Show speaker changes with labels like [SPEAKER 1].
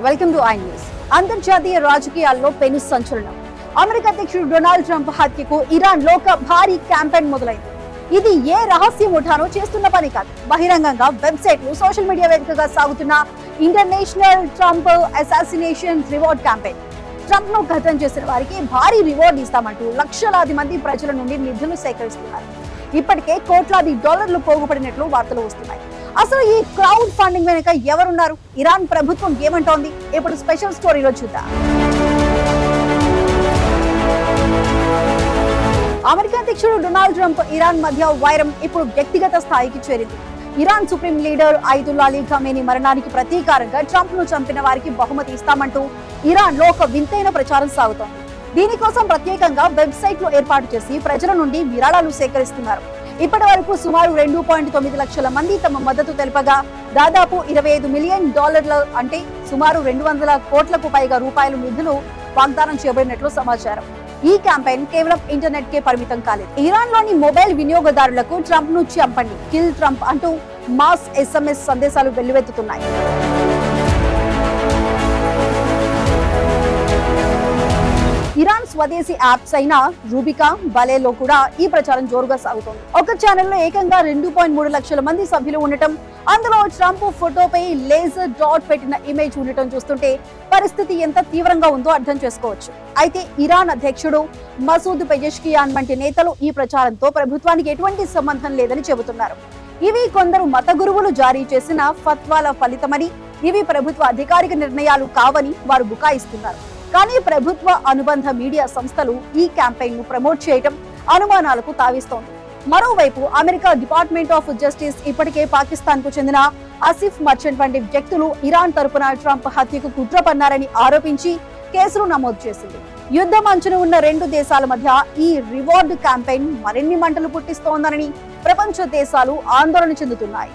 [SPEAKER 1] Welcome to I news. అంతర్జాతీయ రాజకీయాల్లో పెను సంచలనం. అమెరికా అధ్యక్షుడు డొనాల్డ్ ట్రంప్ హత్యకు ఇరాన్ లో ఒక భారీ క్యాంపెయిన్ మొదలైంది. ఇది ఏ రహస్య ముఠానో చేస్తున్న పని కాదు. బహిరంగంగా వెబ్సైట్లు, సోషల్ మీడియా వేదికగా సాగుతున్న international Trump assassination reward campaign. Trump ను ఖతం చేసిన వారికి భారీ రివార్డ్ ఇస్తామంటూ లక్షలాది మంది ప్రజల నుండి నిధులు సేకరిస్తున్నారు. ఇప్పటికే కోట్లాది డాలర్లు పోగుపడినట్లు వార్తలు వస్తున్నాయి. అసలు ఈ క్రౌడ్ ఫండింగ్ వెనుక ఎవరున్నారు? ఇరాన్ ప్రభుత్వం ఏమంటోంది? ఇప్పుడు స్పెషల్ స్టోరీలో చూద్దాం. అమెరికా అధ్యక్షుడు డొనాల్డ్ ట్రంప్ ఇరాన్ మధ్య వైరం ఇప్పుడు వ్యక్తిగత స్థాయికి చేరింది. Iran supreme leader Ayatollah Ali Khamenei మరణానికి ప్రతీకారంగా ట్రంప్ ను చంపిన వారికి బహుమతి ఇస్తామంటూ ఇరాన్ లో ఒక వింతైన ప్రచారం సాగుతోంది. దీనికోసం ప్రత్యేకంగా వెబ్సైట్లు ఏర్పాటు చేసి ప్రజల నుండి విరాళాలు సేకరిస్తున్నారు. ఇప్పటి వరకు సుమారు 2.9 లక్షల మంది తమ మద్దతు తెలుపగా దాదాపు $25 మిలియన్ అంటే సుమారు 200 కోట్లకు పైగా రూపాయల నిధులు వాగ్దానం చేయబడినట్లు సమాచారం. ఈ క్యాంపెయిన్ కేవలం ఇంటర్నెట్ కే పరిమితం కాలేదు. ఇరాన్ లోని మొబైల్ వినియోగదారులకు ట్రంప్ ను చంపండి, కిల్ ట్రంప్ అంటూ మాస్ SMS సందేశాలు వెల్లువెత్తుతున్నాయి. ఇరాన్ స్వదేశీ యాప్స్ అయిన రూబికా, బలేలో కూడా ఈ ప్రచారం జోరుగా సాగుతోంది. ఒక ఛానల్లో ఏకంగా 2.3 లక్షల మంది సభ్యులు ఉండటం, అందులో ట్రంప్ ఫోటోపై లేజర్ డాట్ పెట్టిన ఇమేజ్ ఉండటం చూస్తుంటే పరిస్థితి ఎంత తీవ్రంగా ఉందో అర్థం చేసుకోవచ్చు. అయితే ఇరాన్ అధ్యక్షుడు మసూద్ పెజెష్కియాన్ వంటి నేతలు ఈ ప్రచారంతో ప్రభుత్వానికి ఎటువంటి సంబంధం లేదని చెబుతున్నారు. ఇవి కొందరు మత గురువులు జారీ చేసిన ఫత్వాల ఫలితమని, ఇవి ప్రభుత్వ అధికారిక నిర్ణయాలు కావని వారు బుకాయిస్తున్నారు. కానీ ప్రభుత్వ అనుబంధ మీడియా సంస్థలు ఈ క్యాంపెయిన్ ను ప్రమోట్ చేయడం అనుమానాలకు తావిస్తోంది. మరోవైపు అమెరికా డిపార్ట్మెంట్ ఆఫ్ జస్టిస్ ఇప్పటికే పాకిస్తాన్ కు చెందిన ఆసిఫ్ మర్చెంట్ వంటి వ్యక్తులు ఇరాన్ తరపున ట్రంప్ హత్యకు కుట్ర పన్నారని ఆరోపించి కేసులు నమోదు చేసింది. యుద్ధం అంచున ఉన్న రెండు దేశాల మధ్య ఈ రివార్డ్ క్యాంపెయిన్ మరిన్ని మంటలు పుట్టిస్తోందని ప్రపంచ దేశాలు ఆందోళన చెందుతున్నాయి.